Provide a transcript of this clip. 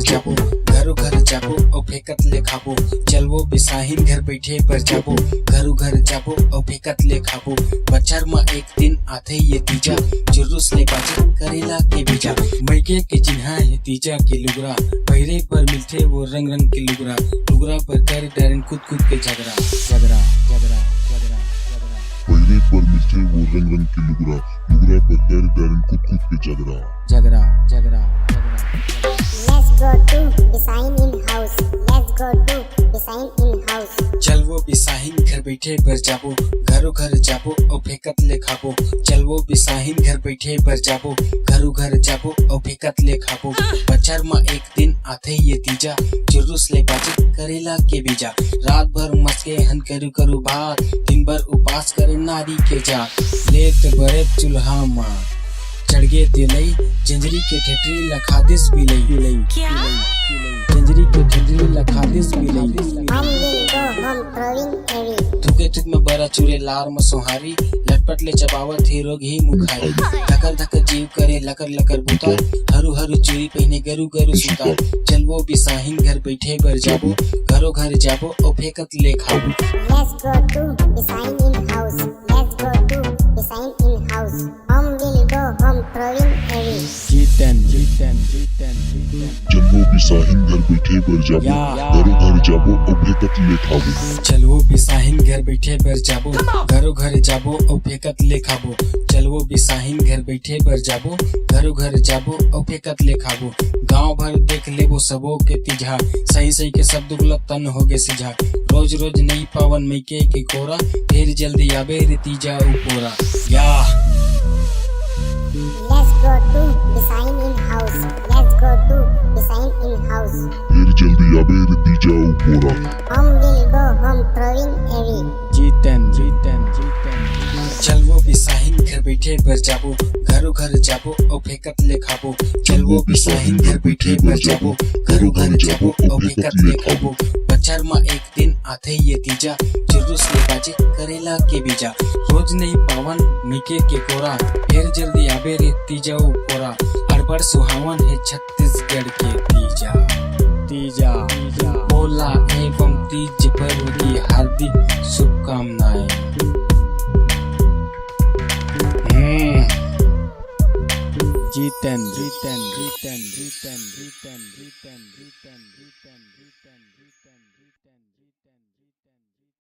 जाबो, घरो घर जाबो और फेकत ले खाबो। चलवो बिसाहिन घर बैठे पर जाबो, घरो घर जाबो और फेकत ले खाबो। बच्चर में एक दिन आते ये तीजा, जुलूस ले बाजी करेला के बीजा। मैके के चिन्हा है तीजा के लुगरा, पहिरे पर मिलते वो रंग रंग के लुगरा। लुगरा पर कर डरन कूद कूद के झगड़ा झगड़ा झगड़ा झगड़ा झगड़ा। पहिरे पर मिलते वो रंग रंग के लुगरा, लुगरा पर कर डरन कूद कूद के झगड़ा झगड़ा झगड़ा झगड़ा। Let's go to Bisahin in house. Let's go to Bisahin in house. चल वो बिसाहिन घर बैठे पर जाबो, घरो घर जाबो और फेकत ले खाबो। चल वो बिसाहिन घर बैठे पर जाबो, घरो घर जाबो और फेकत ले खाबो। बच्चर में एक दिन आते ये तीजा, जुलूस ले बाजी करेला के बीजा। रात भर मस्के हन करू करू बात, दिन भर उपास करे नारी के जा। लेत बड़े चूल्हा माँ चढ़ गे तिलई, जंजरी के ठेठरी लखादिस बिलई। जंजरी के ठेठरी लखादिस बिलई। Home will go home throwing away. थुके थुक में बड़ा चूरे लार में सोहारी, लटपट ले चबावत हीरो घी मुखाई। धकर धकर जीव करे लकर लकर बूता, हरू हरू चूरी पहने गरु गरु सूता। चल वो बिसाहिन घर बैठे बर जाबो, घरो घर जाबो और फेकत ले खाबो। Let's go to Bisahin in house. Let's go to Bisahin in house. Home will go home throwing away. Jitan Jitan Jitan Jitan. चलो बिसाहिन घर बैठे पर जाबो, घरो घर जाबो और फेकत ले खाबो। चलवो बिसाहिन घर बैठे बर जाबो, घरो घर जाबो और फेकत ले खाबो। चलवो बिसाहिन घर बैठे बर जाबो, घरो घर जाबो और फेकत ले खाबो। गांव भर देख लेबो सबो के तीजा, सही सही के सब दुगलत तन हो गे सिझा। रोज रोज नई पावन मैके के कोरा, फिर जल्दी आबे रे तीजा उपोरा। या Let's go to Bisahin in house. Let's go to Bisahin in house. फिर जल्दी आबे रे तीजा उपोरा। Home will go home throwing away. Jitan Jitan Jitan. चल वो बिसाहिन घर बैठे बर जाबो, घरो घर जाबो और फेकत ले खाबो। चल वो बिसाहिन घर बैठे बर जाबो, घरो घर जाबो और फेकत ले खाबो। बच्चर में एक दिन आते ये तीजा, जुलूस ले बाजी करेला के बीजा। रोज नहीं पावन मिके के कोरा, फिर जल्दी आबे रे तीजा उपोरा। अरबड़ सुहावन है छत्तीसगढ़ के तीजा। तीजा बोला एवं तीज पर्व की हार्दिक शुभकामनाएं। जीतन जीतन जीतन जीतन जीतन जीतन जीतन जीतन जीतन जीतन।